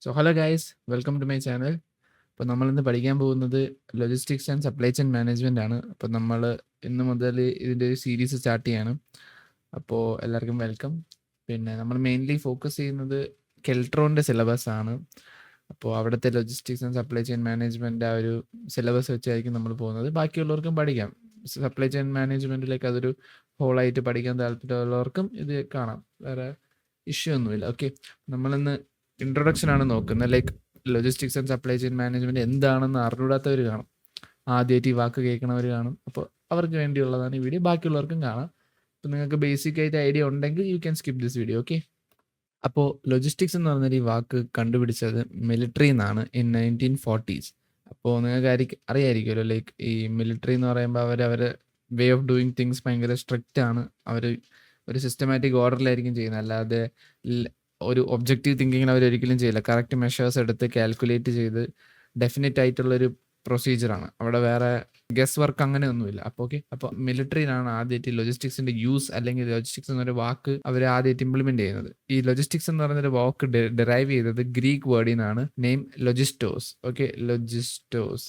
So hello guys, welcome to my channel. അപ്പോൾ നമ്മളിന്ന് പഠിക്കാൻ പോകുന്നത് logistics and supply chain management ആണ്. അപ്പോൾ നമ്മൾ ഇന്ന് മുതൽ ഇതിൻ്റെ ഒരു സീരീസ് സ്റ്റാർട്ട് ചെയ്യാണ്. അപ്പോൾ എല്ലാവർക്കും വെൽക്കം. പിന്നെ നമ്മൾ മെയിൻലി ഫോക്കസ് ചെയ്യുന്നത് കെൽട്രോണിൻ്റെ സിലബസ് ആണ്. അപ്പോൾ അവിടുത്തെ logistics and supply chain management ആ ഒരു സിലബസ് വെച്ചായിരിക്കും നമ്മൾ പോകുന്നത്. ബാക്കിയുള്ളവർക്കും പഠിക്കാം. സപ്ലൈ ചെയിൻ മാനേജ്മെൻറ്റിലേക്ക് അതൊരു ഹോളായിട്ട് പഠിക്കാൻ താല്പര്യമുള്ളവർക്കും ഇത് കാണാം. വേറെ ഇഷ്യൂ ഒന്നുമില്ല. ഓക്കെ, നമ്മളിന്ന് ഇൻട്രൊഡക്ഷൻ ആണ് നോക്കുന്നത്. Like logistics and supply chain management എന്താണെന്ന് അറിഞ്ഞൂടാത്തവർ കാണും, ആദ്യമായിട്ട് ഈ വാക്ക് കേൾക്കണവർ കാണും. അപ്പോൾ അവർക്ക് വേണ്ടിയുള്ളതാണ് ഈ വീഡിയോ, ബാക്കിയുള്ളവർക്കും കാണാം. അപ്പോൾ നിങ്ങൾക്ക് ബേസിക് ആയിട്ട് ഐഡിയ ഉണ്ടെങ്കിൽ you can skip this video. Okay, അപ്പോൾ ലോജിസ്റ്റിക്സ് എന്ന് പറഞ്ഞൊരു ഈ വാക്ക് കണ്ടുപിടിച്ചത് മിലിറ്ററി എന്നാണ് ഇൻ 1940s. അപ്പോൾ നിങ്ങൾക്ക് അറിയായിരിക്കുമല്ലോ, ലൈക്ക് ഈ മിലിറ്ററി എന്ന് പറയുമ്പോൾ അവരെ വേ ഓഫ് ഡൂയിങ് തിങ്സ് ഭയങ്കര സ്ട്രിക്റ്റ് ആണ്. അവർ ഒരു സിസ്റ്റമാറ്റിക് ഓർഡറിലായിരിക്കും ചെയ്യുന്നത്, അല്ലാതെ ഒരു ഒബ്ജക്റ്റീവ് തിങ്കിങ്ങിൽ അവരൊരിക്കലും ചെയ്യില്ല. കറക്റ്റ് മെഷേഴ്സ് എടുത്ത് കാൽക്കുലേറ്റ് ചെയ്ത് ഡെഫിനറ്റ് ആയിട്ടുള്ളൊരു പ്രൊസീജിയറാണ്. അവിടെ വേറെ ഗസ് വർക്ക് അങ്ങനെയൊന്നുമില്ല. അപ്പോൾ ഓക്കെ, അപ്പോൾ മിലിറ്ററിയിലാണ് ആദ്യമായിട്ട് ലോജിസ്റ്റിക്സിന്റെ യൂസ് അല്ലെങ്കിൽ ലോജിസ്റ്റിക്സ് എന്നൊരു വാക്ക് അവർ ആദ്യമായിട്ട് ഇംപ്ലിമെന്റ് ചെയ്യുന്നത്. ഈ ലോജിസ്റ്റിക്സ് എന്ന് പറയുന്നൊരു വാക്ക് ഡെറൈവ് ചെയ്തത് ഗ്രീക്ക് വേർഡിൽ നിന്നാണ്, നെയിം ലൊജിസ്റ്റോസ്. ഓക്കെ, ലൊജിസ്റ്റോസ്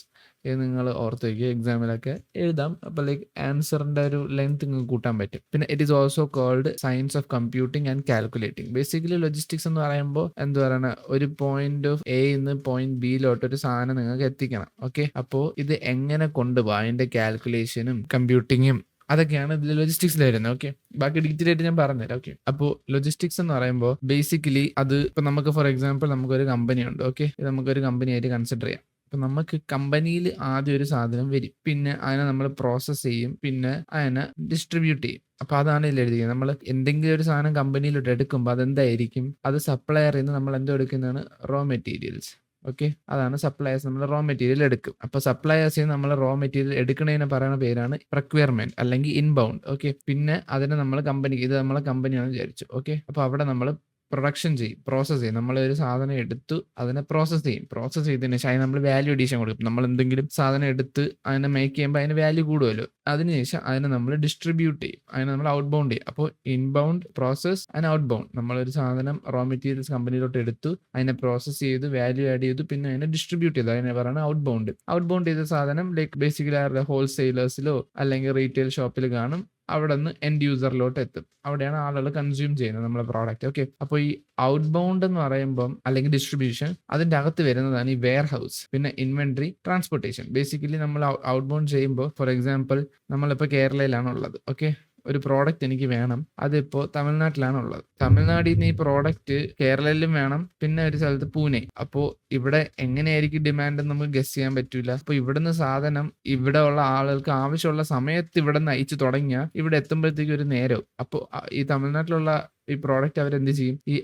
ഇത് നിങ്ങൾ ഓർത്ത് വയ്ക്കുക, എക്സാമിലൊക്കെ എഴുതാം. അപ്പോൾ ലൈക്ക് ആൻസറിന്റെ ഒരു ലെങ്ത് നിങ്ങൾക്ക് കൂട്ടാൻ പറ്റും. പിന്നെ it is also called science of computing and calculating. Basically logistics എന്ന് പറയുമ്പോൾ എന്താ പറയുക, ഒരു പോയിന്റ് ഓഫ് എ നിന്ന് പോയിന്റ് ബിയിലോട്ട് ഒരു സാധനം നിങ്ങൾക്ക് എത്തിക്കണം. ഓക്കെ, അപ്പോൾ ഇത് എങ്ങനെ കൊണ്ടുപോകാം, അതിന്റെ കാൽക്കുലേഷനും കമ്പ്യൂട്ടിങ്ങും അതൊക്കെയാണ് ഇതിൽ ലോജിസ്റ്റിക്സിൽ വരുന്നത്. ഓക്കെ, ബാക്കി ഡീറ്റെയിൽ ആയിട്ട് ഞാൻ പറഞ്ഞുതരാം. ഓക്കെ, അപ്പോൾ ലോജിസ്റ്റിക്സ് എന്ന് പറയുമ്പോൾ ബേസിക്കലി അത് ഇപ്പൊ നമുക്ക് ഫോർ എക്സാമ്പിൾ നമുക്കൊരു കമ്പനി ഉണ്ട്. ഓക്കെ, ഇത് നമുക്കൊരു കമ്പനി ആയിട്ട് കൺസിഡർ ചെയ്യാം. അപ്പം നമുക്ക് കമ്പനിയിൽ ആദ്യം ഒരു സാധനം വരും, പിന്നെ അതിനെ നമ്മൾ പ്രോസസ്സ് ചെയ്യും, പിന്നെ അതിനെ ഡിസ്ട്രിബ്യൂട്ട് ചെയ്യും. അപ്പോൾ അതാണ് ഇതിൽ എഴുതിയത്. നമ്മൾ എന്തെങ്കിലും ഒരു സാധനം കമ്പനിയിലോട്ട് എടുക്കുമ്പോൾ അതെന്തായിരിക്കും, അത് സപ്ലയറിൽ നിന്ന് നമ്മൾ എന്തോ എടുക്കുന്നതാണ്, റോ മെറ്റീരിയൽസ്. ഓക്കെ, അതാണ് സപ്ലയേഴ്സ്. നമ്മൾ റോ മെറ്റീരിയൽ എടുക്കും. അപ്പോൾ സപ്ലയേഴ്സിൽ നമ്മൾ റോ മെറ്റീരിയൽ എടുക്കുന്നതിന് പറയുന്ന പേരാണ് പ്രക്വയർമെന്റ് അല്ലെങ്കിൽ ഇൻബൗണ്ട്. ഓക്കെ, പിന്നെ അതിനെ നമ്മൾ കമ്പനിക്ക്, ഇത് നമ്മളെ കമ്പനിയാണെന്ന് വിചാരിച്ചു. ഓക്കെ, അപ്പോൾ അവിടെ നമ്മൾ പ്രൊഡക്ഷൻ ചെയ്യും, പ്രോസസ്സ് ചെയ്യും. നമ്മൾ ഒരു സാധനം എടുത്തു അതിനെ പ്രോസസ്സ് ചെയ്യും. പ്രോസസ്സ് ചെയ്തതിന് ശേഷം അതിന് നമ്മൾ വാല്യൂ അഡീഷൻ കൊടുക്കും. നമ്മൾ എന്തെങ്കിലും സാധനം എടുത്ത് അതിനെ മേക്ക് ചെയ്യുമ്പോൾ അതിന് വാല്യൂ കൂടുമല്ലോ. അതിനുശേഷം അതിനെ നമ്മൾ ഡിസ്ട്രിബ്യൂട്ട് ചെയ്യും, അതിനെ നമ്മൾ ഔട്ട് ബൗണ്ട് ചെയ്യും. അപ്പോൾ inbound, process and out bound. നമ്മളൊരു സാധനം റോ മെറ്റീരിയൽസ് കമ്പനിയിലോട്ട് എടുത്തു, അതിനെ പ്രോസസ്സ് ചെയ്തു, വാല്യൂ ആഡ് ചെയ്തു, പിന്നെ അതിനെ ഡിസ്ട്രിബ്യൂട്ട് ചെയ്തു. അതിനെ പറയുന്നത് ഔട്ട് ബൗണ്ട്. ഔട്ട് ബൗണ്ട് ചെയ്ത സാധനം ലൈക്ക് ബേസിക്കലി ആരുടെ ഹോൾസെയിലേഴ്സിലോ അല്ലെങ്കിൽ റീറ്റെയിൽ ഷോപ്പിൽ കാണും. അവിടെ നിന്ന് എൻഡ് യൂസറിലോട്ട് എത്തും. അവിടെയാണ് ആളുകൾ കൺസ്യൂം ചെയ്യുന്നത് നമ്മളെ പ്രോഡക്റ്റ്. ഓക്കെ, അപ്പോൾ ഈ ഔട്ട് ബൗണ്ട് എന്ന് പറയുമ്പം അല്ലെങ്കിൽ ഡിസ്ട്രിബ്യൂഷൻ, അതിന്റെ അകത്ത് വരുന്നതാണ് ഈ വെയർ ഹൗസ്, പിന്നെ ഇൻവെന്ററി, ട്രാൻസ്പോർട്ടേഷൻ. ബേസിക്കലി നമ്മൾ ഔട്ട് ബൗണ്ട് ചെയ്യുമ്പോൾ ഫോർ എക്സാമ്പിൾ നമ്മളിപ്പോൾ കേരളയിലാണ് ഉള്ളത്. ഓക്കെ, ഒരു പ്രോഡക്റ്റ് എനിക്ക് വേണം, അതിപ്പോൾ തമിഴ്നാട്ടിലാണ് ഉള്ളത്. തമിഴ്നാട്ടിൽ നിന്ന് ഈ പ്രോഡക്റ്റ് കേരളയിലും വേണം, പിന്നെ ഒരു സ്ഥലത്ത് പൂനെ. അപ്പോൾ ഇവിടെ എങ്ങനെയായിരിക്കും ഡിമാൻഡ് എന്ന് നമുക്ക് ഗസ് ചെയ്യാൻ പറ്റൂല. അപ്പോൾ ഇവിടുന്ന് സാധനം ഇവിടെ ഉള്ള ആളുകൾക്ക് ആവശ്യമുള്ള സമയത്ത് ഇവിടെ നിന്ന് അയച്ചു തുടങ്ങിയാൽ ഇവിടെ എത്തുമ്പോഴത്തേക്കും ഒരു നേരവും. അപ്പോൾ ഈ തമിഴ്നാട്ടിലുള്ള ഈ പ്രോഡക്റ്റ് അവരെന്ത് ചെയ്യും, ഈ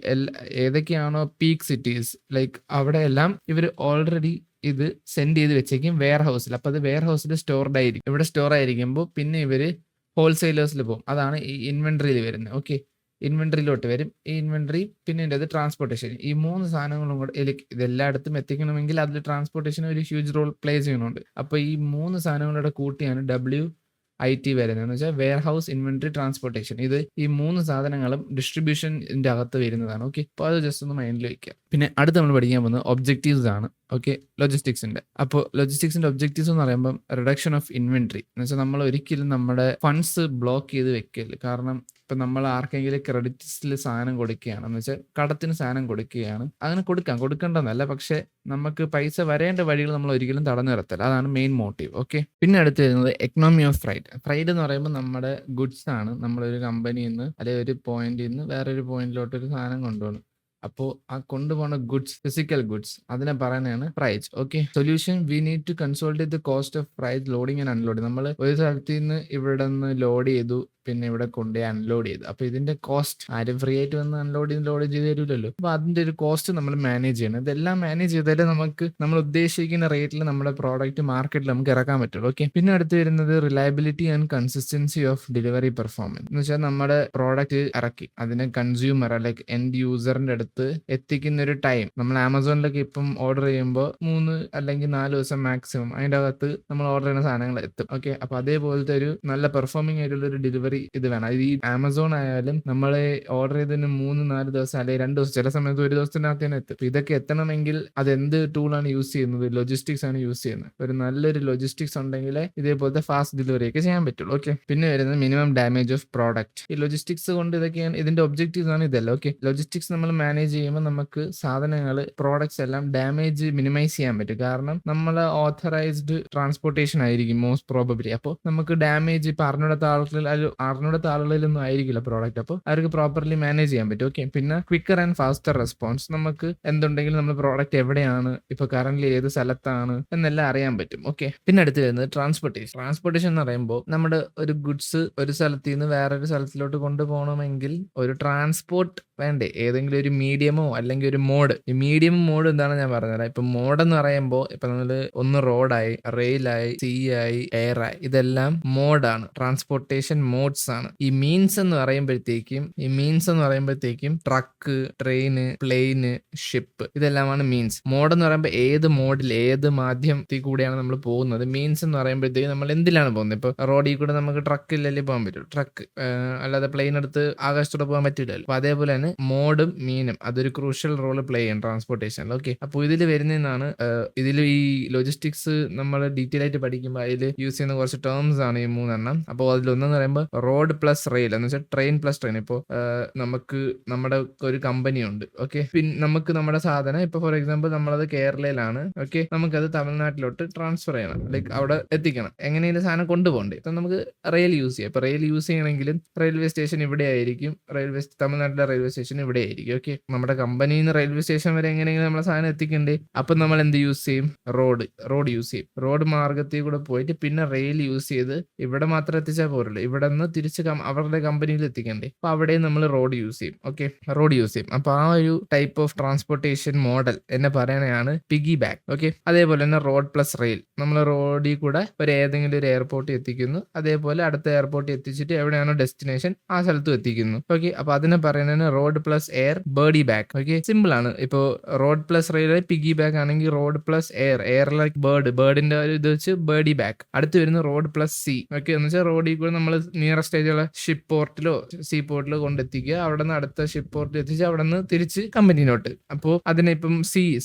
ഏതൊക്കെയാണോ പീക്ക് സിറ്റീസ്, ലൈക്ക് അവിടെ എല്ലാം ഇവർ ഓൾറെഡി ഇത് സെൻഡ് ചെയ്ത് വെച്ചേക്കും വെയർ ഹൗസിൽ. അപ്പോൾ അത് വെയർ ഹൗസിൽ സ്റ്റോർഡ് ആയിരിക്കും. ഇവിടെ സ്റ്റോർ ആയിരിക്കുമ്പോൾ പിന്നെ ഇവര് ഹോൾസെയിലേഴ്സിൽ പോകും. അതാണ് ഈ ഇൻവെന്ററിയിൽ വരുന്നത്. ഓക്കെ, ഇൻവെന്ററിയിലോട്ട് വരും. ഈ ഇൻവെന്ററി, പിന്നെ ഇത് ട്രാൻസ്പോർട്ടേഷൻ. ഈ മൂന്ന് സാധനങ്ങളും കൂടെ ഇതെല്ലായിടത്തും എത്തിക്കണമെങ്കിൽ അതിൽ ട്രാൻസ്പോർട്ടേഷൻ ഒരു ഹ്യൂജ് റോൾ പ്ലേ ചെയ്യുന്നുണ്ട്. അപ്പോൾ ഈ മൂന്ന് സാധനങ്ങളുടെ കൂട്ടിയാണ് WIT വരുന്നത്, എന്ന് വെച്ചാൽ വെയർ ഹൗസ്, ഇൻവെന്ററി, ട്രാൻസ്പോർട്ടേഷൻ. ഇത് ഈ മൂന്ന് സാധനങ്ങളും ഡിസ്ട്രിബ്യൂഷൻ്റെ അകത്ത് വരുന്നതാണ്. ഓക്കെ, അപ്പോൾ അത് ജസ്റ്റ് ഒന്ന് മൈൻഡിൽ വയ്ക്കുക. പിന്നെ അടുത്ത് നമ്മൾ പഠിക്കാൻ പോകുന്നത് ഒബ്ജക്റ്റീവ്സ് ആണ്. ഓക്കെ, ലോജിസ്റ്റിക്സിന്റെ. അപ്പോൾ ലോജിസ്റ്റിക്സിന്റെ ഒബ്ജക്റ്റീവ്സ് എന്ന് പറയുമ്പോൾ റിഡക്ഷൻ ഓഫ് ഇൻവെന്ററി, എന്ന് വെച്ചാൽ നമ്മൾ ഒരിക്കലും നമ്മുടെ ഫണ്ട്സ് ബ്ലോക്ക് ചെയ്ത് വെക്കരുത്. കാരണം ഇപ്പം നമ്മൾ ആർക്കെങ്കിലും ക്രെഡിറ്റ്സിൽ സാധനം കൊടുക്കുകയാണ്, എന്ന് വെച്ചാൽ കടത്തിന് സാധനം കൊടുക്കുകയാണ്, അങ്ങനെ കൊടുക്കേണ്ടതല്ല, പക്ഷെ നമുക്ക് പൈസ വരേണ്ട വഴികൾ നമ്മൾ ഒരിക്കലും തടഞ്ഞു നിർത്തല്ല. അതാണ് മെയിൻ മോട്ടീവ്. ഓക്കെ, പിന്നെ അടുത്ത് വരുന്നത് എക്കണോമി ഓഫ് ഫ്രൈറ്റ്. ഫ്രൈറ്റ് എന്ന് പറയുമ്പോൾ നമ്മുടെ ഗുഡ്സ് ആണ്. നമ്മളൊരു കമ്പനിയിൽ നിന്ന് അല്ലെങ്കിൽ ഒരു പോയിന്റിൽ നിന്ന് വേറൊരു പോയിന്റിലോട്ട് ഒരു സാധനം കൊണ്ടുപോകണം. അപ്പോൾ ആ കൊണ്ടുപോകുന്ന ഗുഡ്സ്, ഫിസിക്കൽ ഗുഡ്സ്, അതിനെ പറയുന്നതാണ് price. Okay, solution, we need to consolidate the cost of price loading and unloading. നമ്മൾ ഒരു സ്ഥലത്ത് നിന്ന് ഇവിടെ നിന്ന് ലോഡ് ചെയ്തു, പിന്നെ ഇവിടെ കൊണ്ടുപോയി അൺലോഡ് ചെയ്തു. അപ്പോൾ ഇതിന്റെ കോസ്റ്റ് ആരും ഫ്രീ ആയിട്ട് വന്ന് ലോഡ് ചെയ്ത് തരില്ലല്ലോ. അപ്പോൾ അതിന്റെ ഒരു കോസ്റ്റ് നമ്മൾ മാനേജ് ചെയ്യണം. ഇതെല്ലാം മാനേജ് ചെയ്താലേ നമുക്ക് നമ്മൾ ഉദ്ദേശിക്കുന്ന റേറ്റിൽ നമ്മുടെ പ്രോഡക്റ്റ് മാർക്കറ്റിൽ നമുക്ക് ഇറക്കാൻ പറ്റുള്ളൂ. ഓക്കെ, പിന്നെ അടുത്ത് വരുന്നത് reliability and consistency of delivery performance. എന്ന് വെച്ചാൽ നമ്മുടെ പ്രോഡക്റ്റ് ഇറക്കി, അതിനെ കൺസ്യൂമർ ലൈക്ക് എൻഡ് യൂസറിന്റെ അടുത്ത് അകത്ത് എത്തിക്കുന്ന ഒരു ടൈം നമ്മൾ ആമസോണിലൊക്കെ ഇപ്പം ഓർഡർ ചെയ്യുമ്പോൾ 3 അല്ലെങ്കിൽ 4 ദിവസം മാക്സിമം അതിൻ്റെ അകത്ത് നമ്മൾ ഓർഡർ ചെയ്യുന്ന സാധനങ്ങൾ എത്തും. ഓക്കെ, അപ്പോൾ അതേപോലത്തെ ഒരു നല്ല പെർഫോമിംഗ് ആയിട്ടുള്ള ഒരു ഡെലിവറി ഇത് വേണം. അത് ഈ ആമസോൺ ആയാലും നമ്മളെ ഓർഡർ ചെയ്തതിന് 3-4 ദിവസം അല്ലെങ്കിൽ 2 ദിവസം, ചില സമയത്ത് 1 ദിവസത്തിനകത്ത് തന്നെ എത്തും. അപ്പോൾ ഇതൊക്കെ എത്തണമെങ്കിൽ അത് എന്ത് ടൂളാണ് യൂസ് ചെയ്യുന്നത്? ലോജിസ്റ്റിക്സ് ആണ് യൂസ് ചെയ്യുന്നത്. ഒരു നല്ലൊരു ലോജിസ്റ്റിക്സ് ഉണ്ടെങ്കിൽ ഇതേപോലത്തെ ഫാസ്റ്റ് ഡെലിവറി ഒക്കെ ചെയ്യാൻ പറ്റുള്ളൂ. ഓക്കെ, പിന്നെ വരുന്നത് മിനിമം ഡാമേജ് ഓഫ് പ്രോഡക്റ്റ്. ഈ ലോജിസ്റ്റിക്സ് കൊണ്ട് ഇതൊക്കെയാണ് ഇതിന്റെ ഒബ്ജക്റ്റീവ്സ് ആണ് ഇതല്ല. ഓക്കെ, ലോജിസ്റ്റിക്സ് നമ്മൾ മാനേജ് ചെയ്യുമ്പോൾ നമുക്ക് സാധനങ്ങൾ പ്രോഡക്ട്സ് എല്ലാം ഡാമേജ് മിനിമൈസ് ചെയ്യാൻ പറ്റും. കാരണം നമ്മൾ ഓഥറൈസ്ഡ് ട്രാൻസ്പോർട്ടേഷൻ ആയിരിക്കും മോസ്റ്റ് പ്രോബബ്ലി. അപ്പോൾ നമുക്ക് ഡാമേജ് ഇപ്പൊ അറിഞ്ഞൂടത്ത ആളുകളിലൊന്നും ആയിരിക്കില്ല പ്രോഡക്റ്റ്. അപ്പോൾ അവർക്ക് പ്രോപ്പർലി മാനേജ് ചെയ്യാൻ പറ്റും. ഓക്കെ, പിന്നെ ക്വിക്കർ ആൻഡ് ഫാസ്റ്റർ റെസ്പോൺസ്. നമുക്ക് എന്തുണ്ടെങ്കിലും നമ്മൾ പ്രോഡക്റ്റ് എവിടെയാണ്, ഇപ്പൊ കറന്റ് ഏത് സ്ഥലത്താണ് എന്നെല്ലാം അറിയാൻ പറ്റും. ഓക്കെ, പിന്നെ അടുത്ത് വരുന്നത് ട്രാൻസ്പോർട്ടേഷൻ എന്ന് പറയുമ്പോൾ നമ്മുടെ ഒരു ഗുഡ്സ് ഒരു സ്ഥലത്ത് നിന്ന് വേറൊരു സ്ഥലത്തിലോട്ട് കൊണ്ടുപോകണമെങ്കിൽ ഒരു ട്രാൻസ്പോർട്ട് വേണ്ടേ? ഏതെങ്കിലും ഒരു മീഡിയമോ അല്ലെങ്കിൽ ഒരു മോഡ്. ഈ മീഡിയം മോഡ് എന്താണ് ഞാൻ പറഞ്ഞുതരാം. ഇപ്പൊ മോഡ് എന്ന് പറയുമ്പോൾ ഇപ്പൊ നമ്മള് ഒന്ന് റോഡായി, റെയിലായി, സീ ആയി, എയർ ആയി, ഇതെല്ലാം മോഡാണ്, ട്രാൻസ്പോർട്ടേഷൻ മോഡ്സ് ആണ്. ഈ മീൻസ് എന്ന് പറയുമ്പോഴത്തേക്കും ട്രക്ക്, ട്രെയിന്, പ്ലെയിന്, ഷിപ്പ്, ഇതെല്ലാമാണ് മീൻസ്. മോഡ് എന്ന് പറയുമ്പോൾ ഏത് മോഡിൽ ഏത് മാധ്യമത്തിൽ കൂടെയാണ് നമ്മൾ പോകുന്നത്. മീൻസ് എന്ന് പറയുമ്പോഴത്തേക്കും നമ്മൾ എന്തിലാണ് പോകുന്നത്? ഇപ്പൊ റോഡിൽ കൂടെ നമുക്ക് ട്രക്കിലല്ലേ പോകാൻ പറ്റും, ട്രക്ക്, അല്ലാതെ പ്ലെയിൻ എടുത്ത് ആകാശത്തോടെ പോകാൻ പറ്റില്ലല്ലോ. അപ്പൊ അതേപോലെ തന്നെ മോഡും മീനും അതൊരു ക്രൂഷ്യൽ റോൾ പ്ലേ ചെയ്യും ട്രാൻസ്പോർട്ടേഷനിൽ. ഓക്കെ, അപ്പോൾ ഇതിൽ വരുന്നതാണ് ഇതിൽ ഈ ലോജിസ്റ്റിക്സ് നമ്മൾ ഡീറ്റെയിൽ ആയിട്ട് പഠിക്കുമ്പോൾ അതിൽ യൂസ് ചെയ്യുന്ന കുറച്ച് ടേംസ് ആണ് ഈ 3 അപ്പോൾ അതിലൊന്നെന്ന് പറയുമ്പോൾ റോഡ് പ്ലസ് റെയിൽ എന്ന് വെച്ചാൽ ട്രെയിൻ പ്ലസ് ട്രെയിൻ. ഇപ്പോൾ നമുക്ക് നമ്മുടെ ഒരു കമ്പനി ഉണ്ട്. ഓക്കെ, പിന്നെ നമുക്ക് നമ്മുടെ സാധനം ഇപ്പൊ ഫോർ എക്സാമ്പിൾ നമ്മളത് കേരളയിലാണ്. ഓക്കെ, നമുക്കത് തമിഴ്നാട്ടിലോട്ട് ട്രാൻസ്ഫർ ചെയ്യണം, ലൈക്ക് അവിടെ എത്തിക്കണം. എങ്ങനെയും സാധനം കൊണ്ടുപോകണ്ടേ? ഇപ്പൊ നമുക്ക് റെയിൽ യൂസ് ചെയ്യാം. ഇപ്പൊ റെയിൽ യൂസ് ചെയ്യണമെങ്കിലും റെയിൽവേ സ്റ്റേഷൻ ഇവിടെ ആയിരിക്കും, തമിഴ്നാട്ടിലെ റെയിൽവേ സ്റ്റേഷൻ ഇവിടെ ആയിരിക്കും. ഓക്കെ, നമ്മുടെ കമ്പനിയിൽ നിന്ന് റെയിൽവേ സ്റ്റേഷൻ വരെ എങ്ങനെയെങ്കിലും നമ്മളെ സാധനം എത്തിക്കണ്ടേ? അപ്പൊ നമ്മൾ എന്ത് യൂസ് ചെയ്യും? റോഡ് യൂസ് ചെയ്യും. റോഡ് മാർഗത്തിൽ കൂടെ പോയിട്ട് പിന്നെ റെയിൽ യൂസ് ചെയ്ത് ഇവിടെ മാത്രം എത്തിച്ചാൽ പോരല്ലോ, ഇവിടെ നിന്ന് തിരിച്ച് അവരുടെ കമ്പനിയിൽ എത്തിക്കണ്ടേ? അപ്പൊ അവിടെ നമ്മൾ റോഡ് യൂസ് ചെയ്യും. ഓക്കെ, റോഡ് യൂസ് ചെയ്യും. അപ്പൊ ആ ഒരു ടൈപ്പ് ഓഫ് ട്രാൻസ്പോർട്ടേഷൻ മോഡൽ എന്നെ പറയണതാണ് പിഗി ബാക്ക്. ഓക്കെ, അതേപോലെ തന്നെ റോഡ് പ്ലസ് റെയിൽ. നമ്മൾ റോഡിൽ കൂടെ ഏതെങ്കിലും ഒരു എയർപോർട്ടിൽ എത്തിക്കുന്നു, അതേപോലെ അടുത്ത എയർപോർട്ടിൽ എത്തിച്ചിട്ട് എവിടെയാണോ ഡെസ്റ്റിനേഷൻ ആ സ്ഥലത്തും എത്തിക്കുന്നു. ഓക്കെ, അപ്പൊ അതിനെ പറയുന്നതിന് road plus air birdie back. Okay, simple ആണ്. ഇപ്പോ road plus rail piggy back ആണെങ്കിൽ റോഡ് പ്ലസ് എയർ ലൈക്ക് ബേർഡിന്റെ ഒരു ഇത് വെച്ച് ബേർഡി ബാക്ക്. അടുത്ത് വരുന്ന റോഡ് പ്ലസ് സി. ഓക്കെ, എന്ന് വെച്ചാൽ റോഡിൽ കൂടെ നമ്മൾ നിയറസ്റ്റ് ആയിട്ടുള്ള ഷിപ്പ് പോർട്ടിലോ സീ പോർട്ടിലോ കൊണ്ടെത്തിക്കുക, അവിടെ നിന്ന് അടുത്ത ഷിപ്പ് പോർട്ടിൽ എത്തിച്ച് അവിടെ നിന്ന് തിരിച്ച് കമ്പനിയിലോട്ട്. അപ്പോൾ അതിനെ ഇപ്പം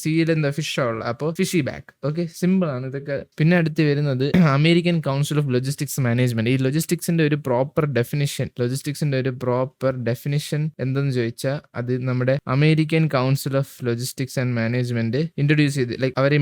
സിയിൽ എന്താ ഫിഷ് ഉള്ള, അപ്പോൾ ഫിഷി ബാക്ക്. ഓക്കെ, സിമ്പിൾ ആണ് ഇതൊക്കെ. പിന്നെ അടുത്ത് വരുന്നത് American council of logistics management. ഈ ലോജിസ്റ്റിക്സിന്റെ ഒരു പ്രോപ്പർ ഡെഫിനിഷൻ എന്തെന്ന് ചോദിച്ചാൽ അത് നമ്മുടെ American council of logistics and management introduce ചെയ്ത് ലൈക്ക് അവര്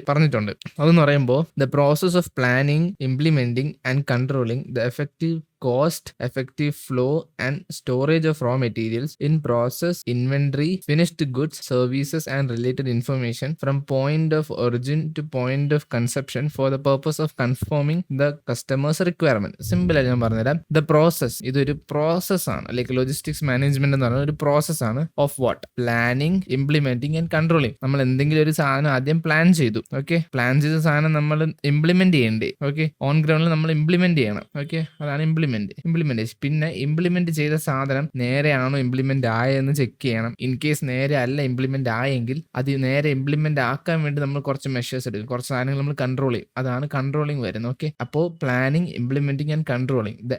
പറഞ്ഞിട്ടുണ്ട്. അതെന്ന് പറയുമ്പോൾ the process of planning, implementing and controlling the effective cost effective flow and storage of raw materials in process, inventory, finished goods, services and related information from point of origin to point of consumption for the purpose of confirming the customer's requirement. Simple ആയി ഞാൻ പറഞ്ഞുതരാം. The process, ഇതൊരു process ആണ്. Like logistics management എന്ന് പറയുന്നത് ഒരു process ആണ് of what? Planning, implementing and controlling. നമ്മൾ എന്തെങ്കിലും ഒരു സാധനം ആദ്യം പ്ലാൻ ചെയ്തു. ഓക്കെ, പ്ലാൻ ചെയ്ത സാധനം നമ്മൾ ഇംപ്ലിമെന്റ് ചെയ്യണ്ടേ? ഓക്കെ, ഓൺ ഗ്രൗണ്ടിൽ നമ്മൾ ഇംപ്ലിമെന്റ് ചെയ്യണം. ഓക്കെ, അതാണ് ഇംപ്ലിമെന്റേഷൻ. പിന്നെ ഇംപ്ലിമെന്റ് ചെയ്ത സാധനം നേരെയാണോ ഇംപ്ലിമെന്റ് ആയെന്ന് ചെക്ക് ചെയ്യണം. ഇൻ കേസ് നേരെ അല്ല ഇംപ്ലിമെന്റ് ആയെങ്കിൽ അത് നേരെ ഇംപ്ലിമെന്റ് ആക്കാൻ വേണ്ടി നമ്മൾ കുറച്ച് മെഷേഴ്സ് എടുക്കും, കുറച്ച് സാധനങ്ങൾ നമ്മൾ കൺട്രോൾ ചെയ്യും. അതാണ് കൺട്രോളിങ് വരുന്നത്. ഓക്കെ, അപ്പോൾ planning, implementing and controlling the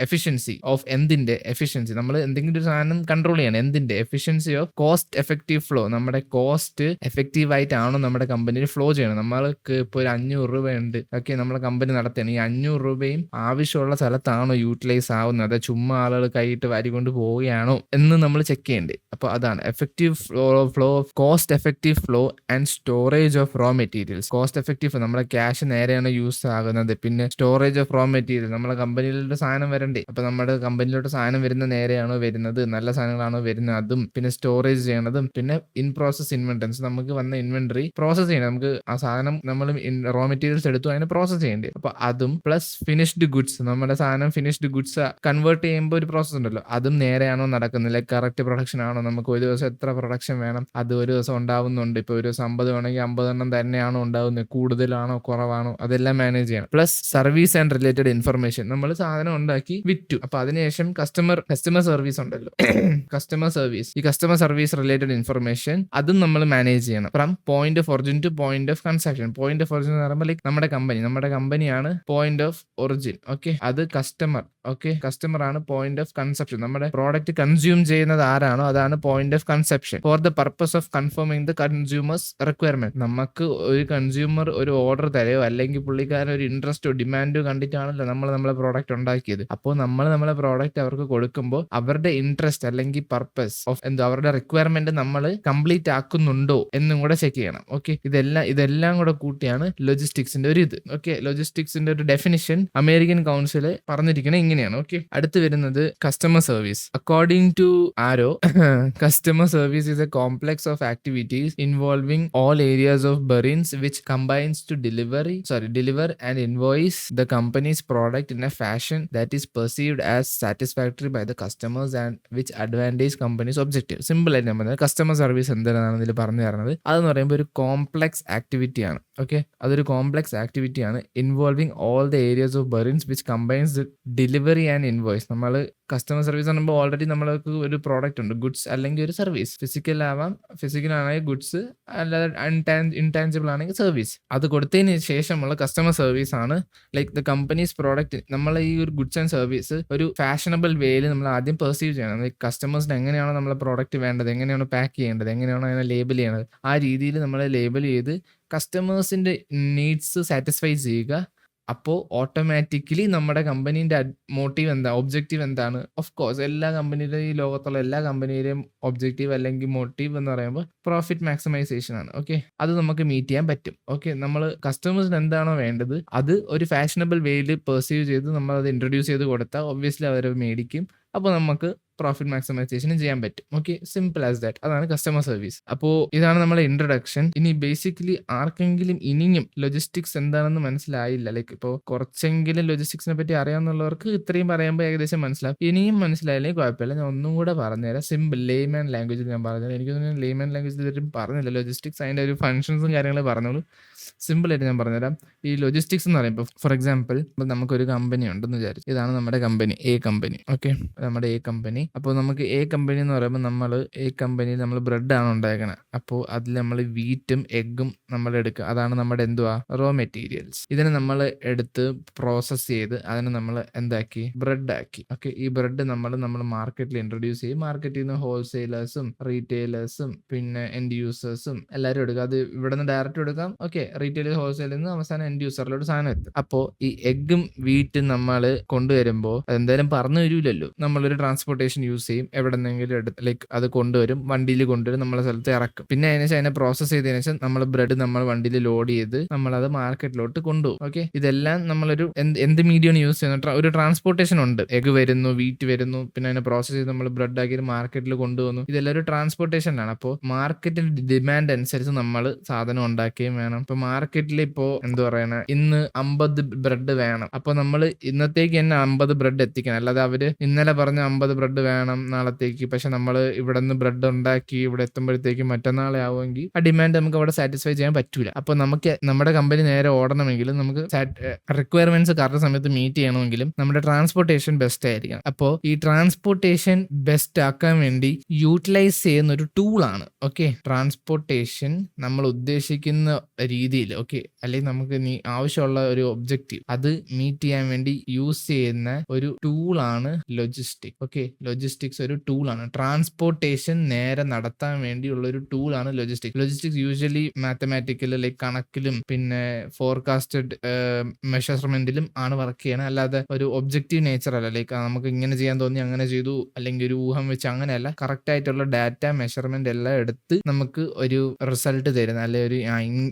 efficiency of എന്തിന്റെ എഫിഷ്യൻസി? നമ്മൾ എന്തെങ്കിലും ഒരു സാധനം കൺട്രോൾ ചെയ്യണം. എന്തിന്റെ efficiency of cost effective flow. നമ്മുടെ കോസ്റ്റ് എഫക്റ്റീവ് ആയിട്ടാണോ നമ്മുടെ കമ്പനിയിൽ ഫ്ലോ ചെയ്യണം? നമ്മൾക്ക് ഇപ്പോൾ ഒരു 500 രൂപയുണ്ട്. ഓക്കെ, നമ്മളെ കമ്പനി നടത്തുകയാണ്. ഈ 500 രൂപയും ആവശ്യമുള്ള സ്ഥലത്താണോ യൂട്ടിലൈസ് ആവുന്നത്, അതായത് ചുമ്മാ ആളുകൾ കൈയിട്ട് വാരിക്കൊണ്ട് പോവുകയാണോ എന്ന് നമ്മൾ ചെക്ക് ചെയ്യേണ്ടത്. അപ്പോൾ അതാണ് effective flow of cost effective flow and storage of raw materials. Cost effective നമ്മുടെ ക്യാഷ് നേരെയാണ് യൂസ് ആകുന്നത്. പിന്നെ സ്റ്റോറേജ് ഓഫ് റോ മെറ്റീരിയൽ, നമ്മളെ കമ്പനിയിലോട്ട് സാധനം വരണ്ടേ? അപ്പോൾ നമ്മുടെ കമ്പനിയിലോട്ട് സാധനം വരുന്ന നേരെയാണോ വരുന്നത്, നല്ല സാധനങ്ങളാണോ വരുന്നത്, അതും പിന്നെ സ്റ്റോറേജ് ചെയ്യണതും. പിന്നെ ഇൻ പ്രോസസ് ഇൻവെന്ററീസ്, നമുക്ക് വന്ന ഇൻവെന്ററി പ്രോസസ് ചെയ്യണം. നമുക്ക് ആ സാധനം നമ്മൾ റോ മെറ്റീരിയൽസ് എടുത്തു അതിനെ പ്രോസസ് ചെയ്യേണ്ടി. അപ്പോൾ അതും പ്ലസ് ഫിനിഷ്ഡ് ഗുഡ്സ്, നമ്മുടെ സാധനം ഫിനിഷ്ഡ് ഗുഡ്സ് കൺവേർട്ട് ചെയ്യുമ്പോൾ ഒരു പ്രോസസ് ഉണ്ടല്ലോ, അതും നേരെയാണോ നടക്കുന്നത്, ലൈക്ക് കറക്റ്റ് പ്രൊഡക്ഷൻ ആണോ, നമുക്ക് ഒരു ദിവസം എത്ര പ്രൊഡക്ഷൻ വേണം, അത് ഒരു ദിവസം ഉണ്ടാവുന്നുണ്ട്. ഇപ്പോൾ ഒരു ദിവസം 50 വേണമെങ്കിൽ 50 തന്നെയാണോ ഉണ്ടാവുന്നത്, കൂടുതലാണോ കുറവാണോ, അതെല്ലാം മാനേജ് ചെയ്യണം. Plus service and related information, നമ്മൾ സാധനം ഉണ്ടാക്കി വിറ്റു, അപ്പൊ അതിനുശേഷം കസ്റ്റമർ സർവീസ് ഉണ്ടല്ലോ ഈ കസ്റ്റമർ സർവീസ് റിലേറ്റഡ് ഇൻഫർമേഷൻ അതും നമ്മൾ മാനേജ് ചെയ്യണം. From point of origin two point of consumption. Point of origin എന്ന് പറയുമ്പോൾ ലൈക്ക് നമ്മുടെ കമ്പനിയാണ് പോയിന്റ് ഓഫ് ഒറിജിൻ. ഓക്കെ, അത് കസ്റ്റമർ ആണ് പോയിന്റ് ഓഫ് കൺസപ്ഷൻ. നമ്മുടെ പ്രോഡക്റ്റ് കൺസ്യൂം ചെയ്യുന്നത് ആരാണോ അതാണ് point of consumption. For the purpose of confirming the consumers requirement. നമുക്ക് ഒരു കൺസ്യൂമർ ഒരു ഓർഡർ തരയോ അല്ലെങ്കിൽ പുള്ളിക്കാരൻ ഒരു ഇൻട്രസ്റ്റോ ഡിമാൻഡോ കണ്ടിട്ടാണല്ലോ നമ്മളെ പ്രോഡക്റ്റ് ഉണ്ടാക്കിയത്. അപ്പോൾ നമ്മളെ പ്രോഡക്റ്റ് അവർക്ക് കൊടുക്കുമ്പോൾ അവരുടെ ഇൻട്രസ്റ്റ് അല്ലെങ്കിൽ പർപ്പസ് ഓഫ് അവരുടെ റിക്വയർമെന്റ് നമ്മൾ കംപ്ലീറ്റ് ആക്കുന്നുണ്ടോ എന്നും കൂടെ ചെക്ക് ചെയ്യണം. ഓക്കെ, ഇതെല്ലാം കൂടെ കൂട്ടിയാണ് ലോജിസ്റ്റിക്സിന്റെ ഒരു ഇത്. ഓക്കെ, ലോജിസ്റ്റിക്സിന്റെ ഒരു ഡെഫിനിഷൻ അമേരിക്കൻ കൗൺസിൽ പറഞ്ഞിരിക്കുന്നത് ഇങ്ങനെയാണ്. ഓക്കെ, അടുത്ത് വരുന്നത് കസ്റ്റമർ സർവീസ്. അക്കോർഡിംഗ് ടു ആരോ, customer service is a complex of activities involving all areas of Barins which combines to deliver and invoice the company's product in a fashion that is perceived as satisfactory by the customers and which advantage company's objective. Simple ആയിട്ട് നമ്മൾ customer service എന്താണെന്നാണ് ഇതിൽ പറഞ്ഞു തരുന്നത്. അതെന്ന് പറയുമ്പോൾ ഒരു complex activity ആണ്. ഓക്കെ, അതൊരു കോംപ്ലക്സ് ആക്ടിവിറ്റി ആണ് involving all the areas of burins which combines the delivery and invoice. നമ്മൾ കസ്റ്റമർ സർവീസ് പറയുമ്പോൾ ഓൾറെഡി നമ്മൾക്ക് ഒരു പ്രോഡക്റ്റ് ഉണ്ട്, ഗുഡ്സ് അല്ലെങ്കിൽ ഒരു സർവീസ്. ഫിസിക്കൽ ആണെങ്കിൽ ഗുഡ്സ്, അല്ലാതെ ഇൻടാഞ്ചിബിൾ ആണെങ്കിൽ സർവീസ്. അത് കൊടുത്തതിന് ശേഷമുള്ള കസ്റ്റമർ സർവീസ് ആണ് ലൈക്ക് ദ കമ്പനീസ് പ്രോഡക്റ്റ്. നമ്മൾ ഈ ഒരു ഗുഡ്സ് ആൻഡ് സർവീസ് ഒരു ഫാഷനബിൾ വേയിൽ നമ്മൾ ആദ്യം പെർസീവ് ചെയ്യണം. ലൈക്ക് കസ്റ്റമേഴ്സിന് എങ്ങനെയാണോ നമ്മളെ പ്രോഡക്റ്റ് വേണ്ടത്, എങ്ങനെയാണോ പാക്ക് ചെയ്യേണ്ടത്, എങ്ങനെയാണോ അതിനെ ലേബൽ ചെയ്യേണ്ടത്, ആ രീതിയിൽ നമ്മൾ ലേബൽ ചെയ്ത് കസ്റ്റമേഴ്സിന്റെ നീഡ്സ് സാറ്റിസ്ഫൈ ചെയ്യുക. അപ്പോൾ ഓട്ടോമാറ്റിക്കലി നമ്മുടെ കമ്പനീൻ്റെ മോട്ടീവ് ഒബ്ജക്റ്റീവ് എന്താണ്? ഓഫ് കോഴ്സ് എല്ലാ കമ്പനിയുടെയും, ഈ ലോകത്തുള്ള എല്ലാ കമ്പനിയുടെയും ഒബ്ജക്റ്റീവ് അല്ലെങ്കിൽ മോട്ടീവ് എന്ന് പറയുമ്പോൾ പ്രോഫിറ്റ് മാക്സിമൈസേഷൻ ആണ്. ഓക്കെ, അത് നമുക്ക് മീറ്റ് ചെയ്യാൻ പറ്റും. ഓക്കെ, നമ്മൾ കസ്റ്റമേഴ്സിന് എന്താണോ വേണ്ടത് അത് ഒരു ഫാഷനബിൾ വേയിൽ പെർസീവ് ചെയ്ത് നമ്മൾ അത് ഇൻട്രൊഡ്യൂസ് ചെയ്ത് കൊടുത്താൽ ഒബ്വിയസ്ലി അവർ മേടിക്കും. അപ്പോൾ നമുക്ക് പ്രോഫിറ്റ് മാക്സിമൈസേഷൻ ചെയ്യാൻ പറ്റും. Okay, simple as that. അതാണ് കസ്റ്റമർ സർവീസ്. അപ്പോൾ ഇതാണ് നമ്മുടെ ഇൻട്രൊഡക്ഷൻ. ഇനി ബേസിക്കലി ആർക്കെങ്കിലും ഇനിയും ലോജിസ്റ്റിക്സ് എന്താണെന്ന് മനസ്സിലായില്ല, ലൈക്ക് ഇപ്പോൾ കുറച്ചെങ്കിലും ലോജിസ്റ്റിക്സിനെ പറ്റി അറിയാവുന്നവർക്ക് ഇത്രയും പറയുമ്പോൾ ഏകദേശം മനസ്സിലാവും. ഇനിയും മനസ്സിലായില്ലെങ്കിൽ കുഴപ്പമില്ല, ഞാൻ ഒന്നും കൂടെ പറഞ്ഞുതരാം. സിമ്പിൾ ലേമാൻ ലാംഗ്വേജിൽ ഞാൻ പറഞ്ഞുതരാം. എനിക്ക് ലേമാൻ ലാംഗ്വേജിൽ ഇതുവരെ പറഞ്ഞില്ല ലോജിസ്റ്റിക്സ്, അതിൻ്റെ ഒരു ഫങ്ഷൻസും കാര്യങ്ങളും പറഞ്ഞോളൂ. സിമ്പിളായിട്ട് ഞാൻ പറഞ്ഞുതരാം. ഈ ലോജിസ്റ്റിക്സ് എന്ന് പറയുമ്പോൾ ഫോർ എക്സാമ്പിൾ നമുക്കൊരു കമ്പനി ഉണ്ടെന്ന് വിചാരിച്ചു. ഇതാണ് നമ്മുടെ കമ്പനി, എ കമ്പനി. ഓക്കെ, നമ്മുടെ എ കമ്പനി. അപ്പോൾ നമുക്ക് എ കമ്പനി എന്ന് പറയുമ്പോൾ എ കമ്പനിയിൽ നമ്മൾ ബ്രെഡാണ് ഉണ്ടാക്കണത്. അപ്പോൾ അതിൽ നമ്മൾ വീറ്റും എഗ്ഗും നമ്മൾ എടുക്കുക. അതാണ് നമ്മുടെ റോ മെറ്റീരിയൽസ്. ഇതിനെ നമ്മൾ എടുത്ത് പ്രോസസ്സ് ചെയ്ത് അതിനെ നമ്മൾ എന്താക്കി, ബ്രെഡ് ആക്കി. ഓക്കെ, ഈ ബ്രെഡ് നമ്മൾ മാർക്കറ്റിൽ ഇൻട്രൊഡ്യൂസ് ചെയ്യും. മാർക്കറ്റിൽ നിന്ന് ഹോൾസെയിലേഴ്സും റീറ്റെയിലേഴ്സും പിന്നെ എൻഡ് യൂസേഴ്സും എല്ലാവരും എടുക്കുക. അത് ഇവിടെ നിന്ന് ഡയറക്റ്റ് എടുക്കാം. ഓക്കെ, റീറ്റെയിൽ ഹോൾസെയിൽ നിന്ന് അവസാനം എൻഡ് യൂസറിലോട്ട് സാധനം എത്തും. അപ്പോൾ ഈ എഗ്ഗും വീറ്റും നമ്മൾ കൊണ്ടുവരുമ്പോൾ അതെന്തായാലും പറഞ്ഞു വരില്ലല്ലോ, നമ്മളൊരു ട്രാൻസ്പോർട്ടേഷൻ യൂസ് ചെയ്യും. എവിടെ നിന്നെങ്കിലും എടുത്ത് ലൈക്ക് അത് കൊണ്ടുവരും, വണ്ടിയിൽ കൊണ്ടുവരും, നമ്മളെ സ്ഥലത്ത് ഇറക്കും. പിന്നെ അതിനുശേഷം അതിനെ പ്രോസസ്സ് ചെയ്തതിനു ശേഷം നമ്മൾ ബ്രെഡ് നമ്മൾ വണ്ടിയിൽ ലോഡ് ചെയ്ത് നമ്മളത് മാർക്കറ്റിലോട്ട് കൊണ്ടുപോകും. ഓക്കെ, ഇതെല്ലാം നമ്മളൊരു എന്ത് മീഡിയമാണ് യൂസ് ചെയ്യുന്നത്? ഒരു ട്രാൻസ്പോർട്ടേഷൻ ഉണ്ട്. എഗ് വരുന്നു, വീറ്റ് വരുന്നു, പിന്നെ അതിനെ പ്രോസസ്സ് ചെയ്ത് നമ്മൾ ബ്രെഡ് ആക്കി മാർക്കറ്റിൽ കൊണ്ടുപോകുന്നു. ഇതെല്ലാം ഒരു ട്രാൻസ്പോർട്ടേഷനാണ്. അപ്പോൾ മാർക്കറ്റിന്റെ ഡിമാൻഡ് അനുസരിച്ച് നമ്മൾ സാധനം ഉണ്ടാക്കുകയും വേണം. ഇപ്പൊ മാർക്കറ്റിൽ ഇപ്പോ എന്താ പറയണ, ഇന്ന് 50 ബ്രെഡ് വേണം. അപ്പൊ നമ്മൾ ഇന്നത്തേക്ക് തന്നെ 50 ബ്രെഡ് എത്തിക്കണം. അല്ലാതെ അവര് ഇന്നലെ പറഞ്ഞ 50 ബ്രെഡ് വേണം നാളത്തേക്ക്, പക്ഷെ നമ്മൾ ഇവിടെ നിന്ന് ബ്രെഡ് ഉണ്ടാക്കി ഇവിടെ എത്തുമ്പോഴത്തേക്ക് മറ്റന്നാളെ ആവുമെങ്കിൽ ആ ഡിമാൻഡ് നമുക്ക് അവിടെ സാറ്റിസ്ഫൈ ചെയ്യാൻ പറ്റൂല. അപ്പോൾ നമുക്ക് നമ്മുടെ കമ്പനി നേരെ ഓടണമെങ്കിലും നമുക്ക് റിക്വയർമെന്റ്സ് കറക്റ്റ് സമയത്ത് മീറ്റ് ചെയ്യണമെങ്കിലും നമ്മുടെ ട്രാൻസ്പോർട്ടേഷൻ ബെസ്റ്റ് ആയിരിക്കണം. അപ്പോൾ ഈ ട്രാൻസ്പോർട്ടേഷൻ ബെസ്റ്റ് ആക്കാൻ വേണ്ടി യൂട്ടിലൈസ് ചെയ്യുന്ന ഒരു ടൂളാണ് ഓക്കെ ട്രാൻസ്പോർട്ടേഷൻ. നമ്മൾ ഉദ്ദേശിക്കുന്ന രീതിയിൽ ഓക്കെ, അല്ലെങ്കിൽ നമുക്ക് ആവശ്യമുള്ള ഒരു ഒബ്ജക്റ്റീവ് അത് മീറ്റ് ചെയ്യാൻ വേണ്ടി യൂസ് ചെയ്യുന്ന ഒരു ടൂളാണ് ലോജിസ്റ്റിക്. ഓക്കെ, ലോജിസ്റ്റിക്സ് ഒരു ടൂളാണ്. ട്രാൻസ്പോർട്ടേഷൻ നേരെ നടത്താൻ വേണ്ടിയുള്ള ഒരു ടൂളാണ് logistics. Logistics usually mathematical like കണക്കിലും പിന്നെ ഫോർകാസ്റ്റഡ് മെഷർമെന്റിലും ആണ് വർക്ക് ചെയ്യണം. അല്ലാതെ ഒരു ഒബ്ജക്റ്റീവ് നേച്ചർ അല്ല, ലൈക്ക് നമുക്ക് ഇങ്ങനെ ചെയ്യാൻ തോന്നി അങ്ങനെ ചെയ്തു, അല്ലെങ്കിൽ ഒരു ഊഹം വെച്ച് അങ്ങനെയല്ല. കറക്റ്റ് ആയിട്ടുള്ള ഡാറ്റ മെഷർമെന്റ് എല്ലാം എടുത്ത് നമുക്ക് ഒരു റിസൾട്ട് തരുന്ന, അല്ലെ ഒരു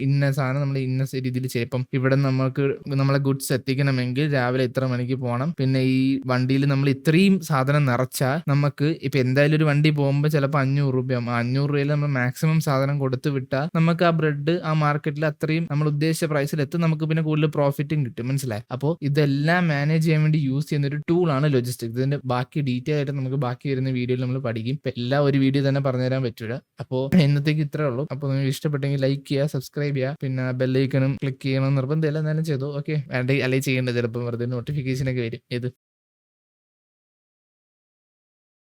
ഇന്ന സാധനം നമ്മൾ ഇന്ന രീതിയിൽ ചെയ്യും. ഇപ്പം ഇവിടെ നമുക്ക് നമ്മളെ ഗുഡ്സ് എത്തിക്കണമെങ്കിൽ രാവിലെ ഇത്ര മണിക്ക് പോകണം. പിന്നെ ഈ വണ്ടിയിൽ നമ്മൾ ഇത്രയും സാധനം നിറച്ചാൽ നമുക്ക് ഇപ്പൊ എന്തായാലും ഒരു വണ്ടി പോകുമ്പോൾ ചിലപ്പോൾ 500 രൂപയാകും. 500 രൂപയിൽ നമ്മൾ മാക്സിമം സാധനം കൊടുത്തു വിട്ടാൽ നമുക്ക് ആ ബ്രെഡ് ആ മാർക്കറ്റിൽ അത്രയും നമ്മൾ ഉദ്ദേശിച്ച പ്രൈസിൽ എത്തും. നമുക്ക് പിന്നെ കൂടുതൽ പ്രോഫിറ്റും കിട്ടും. മനസ്സിലായി? അപ്പോൾ ഇതെല്ലാം മാനേജ് ചെയ്യാൻ വേണ്ടി യൂസ് ചെയ്യുന്ന ഒരു ടൂളാണ് ലോജിസ്റ്റിക്സ്. ഇതിന്റെ ബാക്കി ഡീറ്റെയിൽ ആയിട്ട് നമുക്ക് ബാക്കി വരുന്ന വീഡിയോയിൽ നമ്മൾ പഠിക്കും. ഇപ്പൊ എല്ലാം ഒരു വീഡിയോ തന്നെ പറഞ്ഞുതരാൻ പറ്റൂല. അപ്പോൾ ഇന്നത്തേക്ക് ഇത്രേ ഉള്ളൂ. അപ്പോൾ നിങ്ങൾക്ക് ഇഷ്ടപ്പെട്ടെങ്കിൽ ലൈക്ക് ചെയ്യുക, സബ്സ്ക്രൈബ് ചെയ്യുക, പിന്നെ ബെല്ലൈക്കണും ക്ലിക്ക് ചെയ്യണം നിർബന്ധമില്ല. എന്നാലും ചെയ്തു. ഓക്കെ, വേണ്ട അല്ലെങ്കിൽ ചെയ്യേണ്ടത് ചിലപ്പോൾ വെറുതെ നോട്ടിഫിക്കേഷൻ ഒക്കെ വരും.